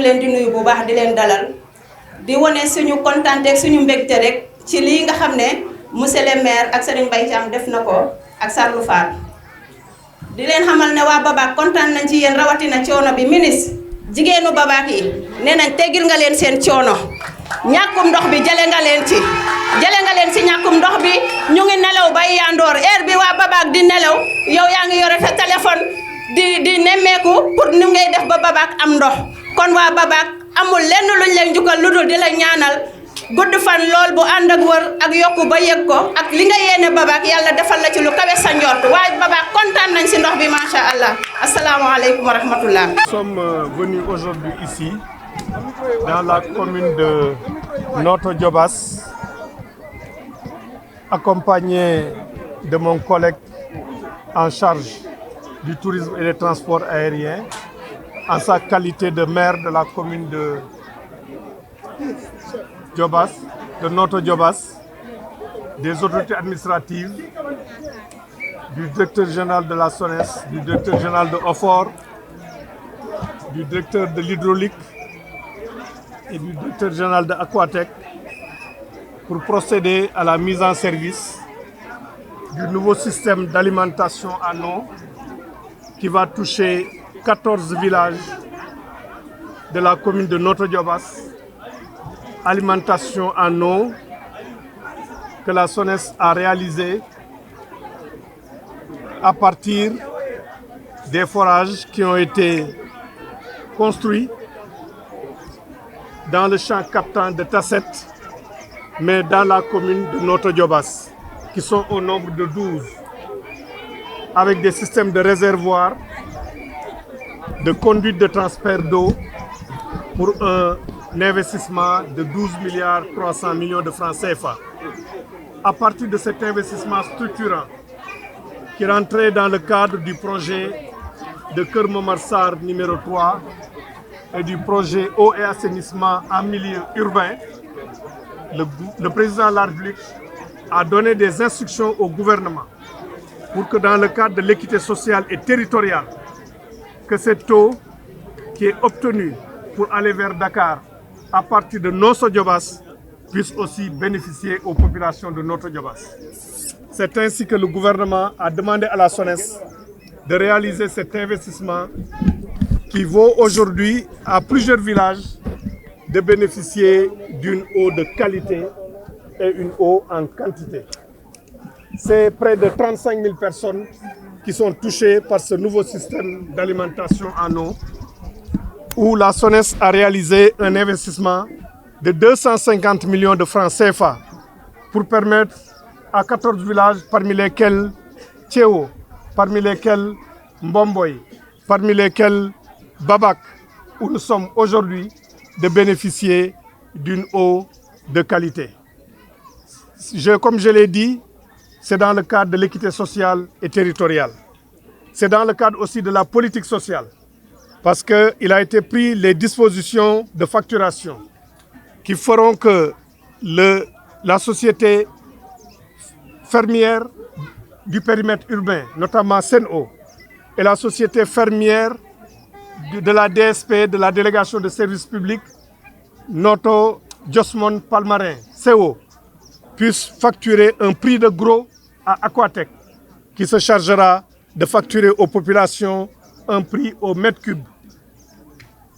ngi leen di nuyu bu baax di leen dalal di wone suñu kontaan ak suñu mbégte rek ci lii nga xam ne monsieur le maire ak Serigne Mbaye Thiam def na ko ak Sarlou Fall di leen xamal ne waa Babac kontaan nañ ci yéen rawatina coono bi ministre jigéenu Babac yi nee nañ teggil nga leen seen coono ñàkkum ndox bi jële nga leen ci ñàkkum ndox bi ñu ngi nelaw bay yandoor heure bi waa Babac di nelaw yow yaa ngi yore sa téléphone di nemmeeku pour ni ngay def ba Babac am ndox kon waa Babac amul lenn luñ lay njukkal lu dul di la ñaanal gudd fan lool bu ànd ak wër ak yokku ba yëg ko ak li nga yéene Babac yàlla defal la ci lu kawe sa njort waaye Babac kontaan nañ si ndox bi macha allah asalaamaaleykum wa rahmatullah. Nous sommes venus aujourd'hui ici dans la commune de Notto Diobass, accompagné de mon collègue en charge du tourisme et des transports aériens, en sa qualité de maire de la commune de Diobass, de Notto Diobass, des autorités administratives, du directeur général de la SONES, du directeur général de OFOR, du directeur de l'hydraulique et du directeur général de Aquatec pour procéder à la mise en service du nouveau système d'alimentation en eau qui va toucher 14 villages de la commune de Notto Diobass. Alimentation en eau que la SONES a réalisée à partir des forages qui ont été construits dans le champ captant de Tasset, mais dans la commune de Notto Diobass, qui sont au nombre de 12, avec des systèmes de réservoirs, de conduite de transfert d'eau pour un investissement de 12 milliards 300 millions de francs CFA. À partir de cet investissement structurant qui rentrait dans le cadre du projet de Keur Momar Sarr numéro 3 et du projet eau et assainissement en milieu urbain, le président de la République a donné des instructions au gouvernement pour que dans le cadre de l'équité sociale et territoriale, que cette eau qui est obtenue pour aller vers Dakar à partir de Notto Diobass puisse aussi bénéficier aux populations de Notto Diobass. C'est ainsi que le gouvernement a demandé à la SONES de réaliser cet investissement qui vaut aujourd'hui à plusieurs villages de bénéficier d'une eau de qualité et une eau en quantité. C'est près de 35 000 personnes qui sont touchées par ce nouveau système d'alimentation en eau où la SONES a réalisé un investissement de 250 millions de francs CFA pour permettre à 14 villages, parmi lesquels Thiéwo, parmi lesquels Mbomboy, parmi lesquels Babac, où nous sommes aujourd'hui, de bénéficier d'une eau de qualité. Comme je l'ai dit, c'est dans le cadre de l'équité sociale et territoriale. C'est dans le cadre aussi de la politique sociale, parce qu'il a été pris les dispositions de facturation qui feront que la société fermière du périmètre urbain, notamment Sen'Eau, et la société fermière de la DSP, de la délégation de services publics, Notto Josmon Palmarin, CO, puissent facturer un prix de gros à Aquatec, qui se chargera de facturer aux populations un prix au mètre cube.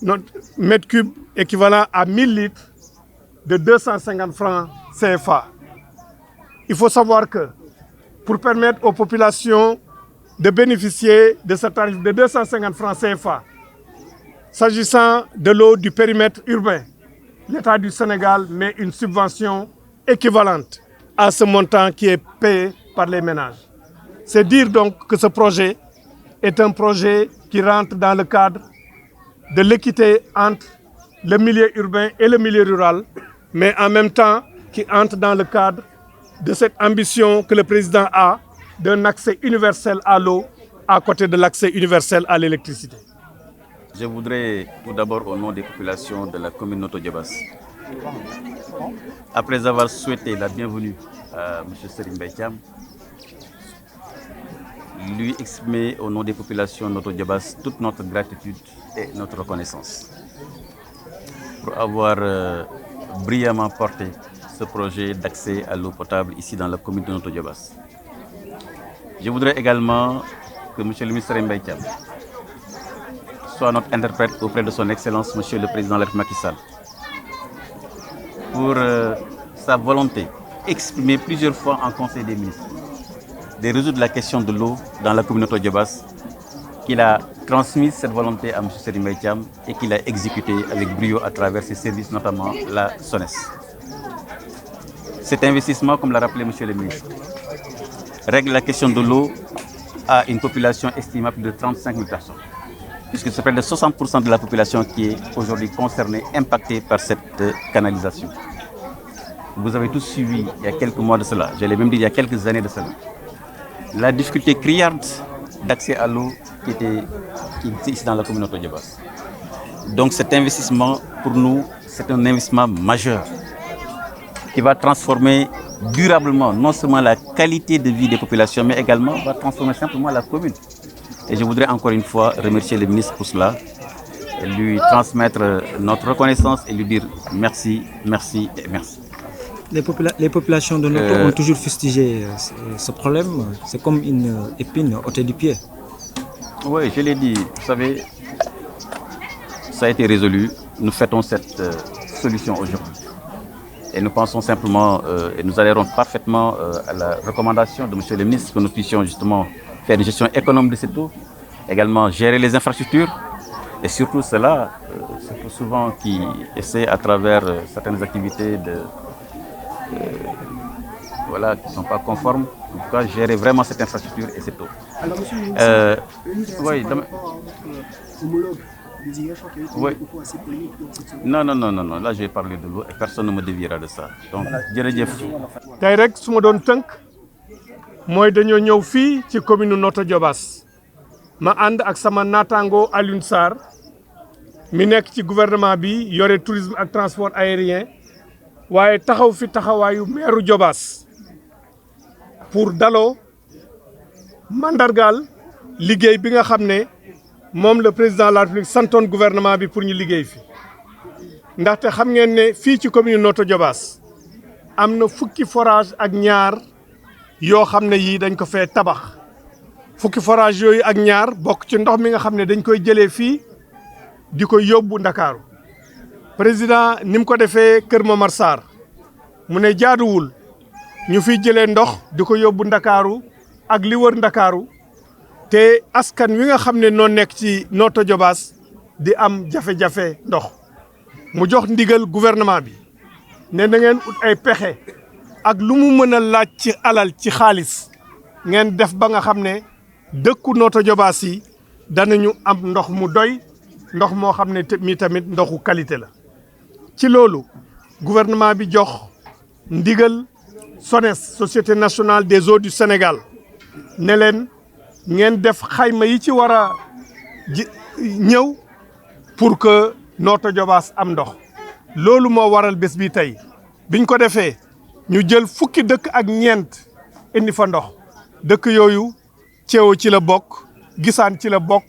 Notre mètre cube équivalent à 1000 litres de 250 francs CFA. Il faut savoir que pour permettre aux populations de bénéficier de ce tarif de 250 francs CFA, s'agissant de l'eau du périmètre urbain, l'État du Sénégal met une subvention équivalente à ce montant qui est payé par les ménages. C'est dire donc que ce projet est un projet qui rentre dans le cadre de l'équité entre le milieu urbain et le milieu rural, mais en même temps qui entre dans le cadre de cette ambition que le président a d'un accès universel à l'eau à côté de l'accès universel à l'électricité. Je voudrais tout d'abord, au nom des populations de la commune Notto Diobass, après avoir souhaité la bienvenue à M. Serigne Mbaye Thiam, lui exprimer au nom des populations Notto Diobass toute notre gratitude et notre reconnaissance. pour avoir brillamment porté ce projet d'accès à l'eau potable ici dans la commune de Notto Diobass. Je voudrais également que M. le ministre Mbaye Thiam soit notre interprète auprès de son Excellence, M. le Président de la République Macky Sall, pour sa volonté exprimée plusieurs fois en Conseil des ministres de résoudre la question de l'eau dans la commune de Notto Diobass, qu'il a transmise cette volonté à M. Mbaye Thiam et qu'il a exécuté avec brio à travers ses services, notamment la SONES. Cet investissement, comme l'a rappelé M. le ministre, règle la question de l'eau à une population estimable de 35 000 personnes, puisque c'est près de 60% de la population qui est aujourd'hui concernée, impactée par cette canalisation. Vous avez tous suivi il y a quelques mois de cela, j'allais même dire il y a quelques années de cela, la difficulté criarde d'accès à l'eau qui était ici dans la commune de Notto Diobass. Donc cet investissement, pour nous, c'est un investissement majeur qui va transformer durablement non seulement la qualité de vie des populations, mais également va transformer simplement la commune. Et je voudrais encore une fois remercier le ministre pour cela, et lui transmettre notre reconnaissance et lui dire merci, merci et merci. Les populations de Notto ont toujours fustigé ce problème. C'est comme une épine ôtée du pied. Oui, je l'ai dit. Vous savez, ça a été résolu. Nous fêtons cette solution aujourd'hui. Et nous pensons simplement, et nous adhérons parfaitement à la recommandation de M. le ministre, que nous puissions justement faire une gestion économe de cette eau, également gérer les infrastructures, et surtout cela, c'est souvent qui essaient à travers certaines activités voilà, qui ne sont pas conformes, en tout cas gérer vraiment cette infrastructure et cette eau. Alors, monsieur le ministre, oui, oui. Non, là je vais parler de l'eau et personne ne me déviera de ça. Donc, jërëjëf. tey rek su ma doon tënk mooy dañoo ñëw fii ci commune Notto Diobass ma ànd ak sama naataango Alioune Sarr mi nekk ci gouvernement bi yore tourisme ak transport aérien waaye taxaw fi taxawaayu meeru Diobass pour daloo mandargaal liggéey bi nga xam ne moom le président de la République santoon gouvernement bi pour ñu liggéey fi ndaxte xam ngeen ne fii ci commune Notto Diobass am na fukki forage ak ñaar yoo xam ne yii dañ ko fee tabax fukki forage yooyu ak ñaar bokk ci ndox mi nga xam ne dañ koy jëlee fii di ko yóbbu Ndakaaru président ni mu ko defee Kër Momar Sarr mu ne jaaduwul ñu fiy jëlee ndox di ko yóbbu Ndakaaru ak li wër Ndakaaru te askan wi nga xam ne noo nekk ci Notto Diobass di am jafe-jafe ndox mu jox ndigal gouvernement bi ne na ngeen ut ay pexe ak lu mu mën a laaj ci alal ci xaalis ngeen def ba nga xam ne dëkku Notto Diobass yi danañu am ndox mu doy ndox moo xam ne mi tamit ndoxu qualité la. ci loolu gouvernement bi jox ndigal SONES Société nationale des eaux du Sénégal ne leen ngeen def xayma yi ci war a ñëw pour que Notto Diobass am ndox loolu moo waral bés bi tey biñ ko defee ñu jël fukki dëkk ak ñeent indi fa ndox dëkk yooyu Ceewo ci la bokk Gisaan ci la bokk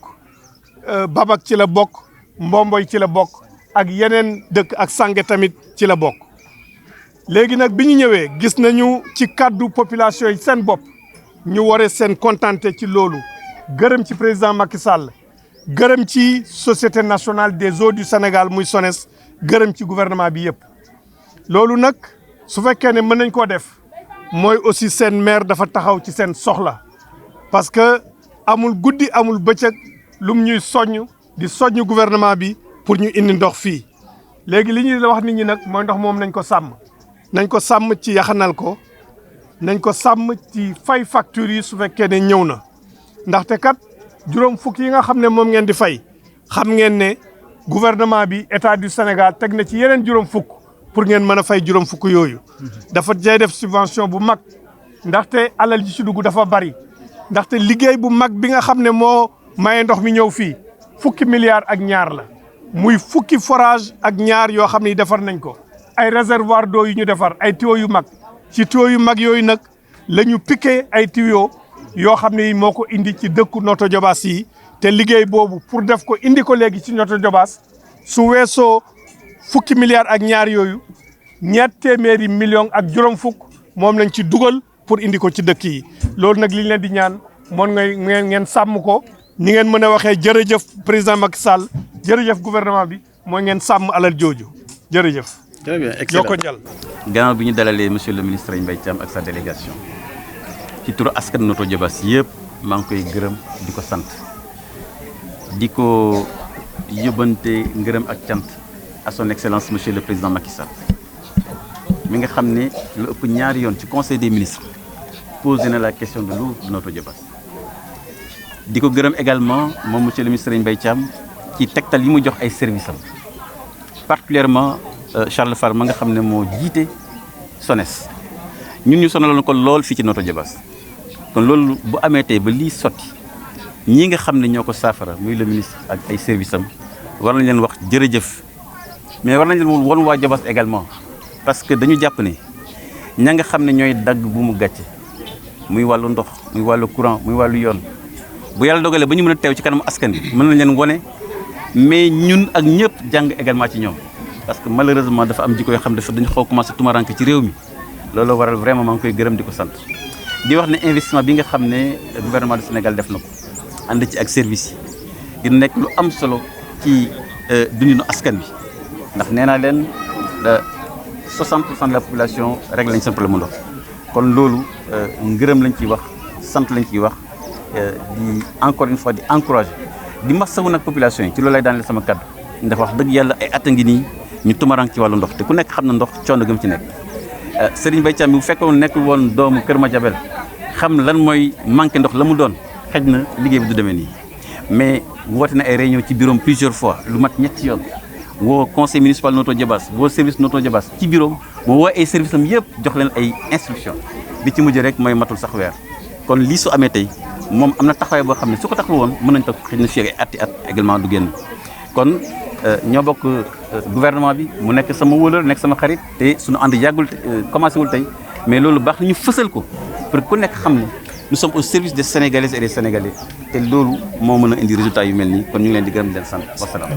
Babak ci la bokk Mbomboy ci la bokk ak yeneen dëkk ak Sange tamit ci la bokk léegi nag bi ñu ñëwee gis nañu ci kàddu population yi seen bopp ñu waree seen kontante ci loolu gërëm ci président Macky Sall gërëm ci Société nationale des eaux du Sénégal muy SONES gërëm ci gouvernement bi yëpp loolu nag su fekkee ne mën nañ koo def mooy aussi seen maire dafa taxaw ci seen soxla parce que amul guddi amul bëccëg lum ñuy soññ di soññ gouvernement bi pour ñu indi ndox fii léegi li ñuy wax nit ñi nag mooy ndox moom nañ ko sàmm ci yaxanal ko nañ ko sàmm ci fay facture yi su fekkee ne ñëw na ndaxte kat juróom fukk yi nga xam ne moom ngeen di fay xam ngeen ne gouvernement bi état du Sénégal teg na ci yeneen juróom fukk pour ngeen mën a fay juróom fukk yooyu dafa jay def subvention bu mag ndaxte alal ji ci dugg dafa bari ndaxte liggéey bu mag bi nga xam ne moo maye ndox mi ñëw fii fukki milliards ak ñaar la muy fukki forage ak ñaar yoo xam ne defar nañ ko ay réservoir d'eau yu ñu defar ay tuyaux yu mag ci tuyaux yu mag yooyu nag la ñu piqué ay tuyaux yoo xam ne moo ko indi ci dëkku Notto Diobass yi te liggéey boobu pour def ko indi ko léegi ci Notto Diobass su weesoo fukki milliards ak ñaar yooyu ñeent téeméeri millions ak juróom fukk moom lañ ci dugal pour indi ko ci dëkk yi loolu nag li ñu leen di ñaan moon ngeen sàmm ko ni ngeen mën a waxee jërëjëf président Macky Sall jërëjëf gouvernement bi mooy ngeen sàmm alal jooju jërëjëf. Très bien, excellent. Joko njal. gannaaw bi ñu dalalee monsieur le ministre Mbaye Thiam ak sa délégation ci turu askan Notto Diobass yëpp maa ngi koy gërëm di ko sant di ko yóbbante ngërëm ak cant à son excellence monsieur le président Macky Sall mi nga xam ne lu ëpp ñaari yoon ci conseil des ministres posé na la question de l'eau de Notto Diobass di ko gërëm également moom monsieur le ministre Mbaye Thiam ci tegtal yi mu jox ay services am particulièrement Charles Fall ma nga xam ne moo jiite SONES ñun ñu sonaloon ko lool fii ci Notto Diobass kon loolu bu amee tey ba lii sotti ñii nga xam ne ñoo ko saafara muy le ministre ak ay services am war nañ leen wax jërëjëf mais war nañ leen won waa Diobass également parce que dañu jàpp ne ña nga xam ne ñooy dagg bu mu gàcce muy wàllu ndox muy wàllu courant muy wàllu yoon bu yàlla dogalee ba ñu mën a teew ci kanam askan bi mën nañ leen wone mais ñun ak ñëpp jàng également ci ñoom parce que malheureusement dafa am jikko yoo xam ne dañu xaw commencé tumaranke ci réew mi loolu waral vraiment maa ngi koy gërëm di ko sant di wax ne investissement bi nga xam ne gouvernement du Sénégal def na ko ànd ci ak service yi di nekk lu am solo ci dundinu askan bi ndax nee naa leen 60% de la population réglé nañ seen problème ndox kon loolu ngërëm lañ ciy wax sant lañ ciy wax di encore une fois di encourager di masawu nag population yi ci loolu lay daaneel sama kaddu ndax wax dëgg yàlla ay at a ngi nii ñu tumarang ci wàllu ndox te ku nekk xam na ndox coono gëm ci nekk Serigne Mbaye Thiam bi bu fekkoon nekkul woon doomu Kër Madiabel xam lan mooy manqué ndox la mu doon xëj na liggéey bi du demee nii mais woote na ay réunion ci bureau plusieurs fois lu mat ñetti yoon woo conseil municipal Notto Diobass woo service Notto Diobass ci bureau mu woo ay service am yëpp jox leen ay instruction bi ci mujj rek mooy matul sax weer kon lii su amee tey moom am na taxawaay boo xam ne su ko taxul woon mën nañ toog xëy na fii ay ati at également du génn kon ñoo bokk gouvernement bi mu nekk sama wóolal nekk sama xarit te suñu ànd yàggul commencé wul tey mais loolu baax na ñu fësal ko pour ku nekk xam ne nous sommes au service des Sénégalaises et des Sénégalais te loolu moo mën a indi résultat yu mel nii kon ñu ngi leen di gërëm di leen sant wasalaam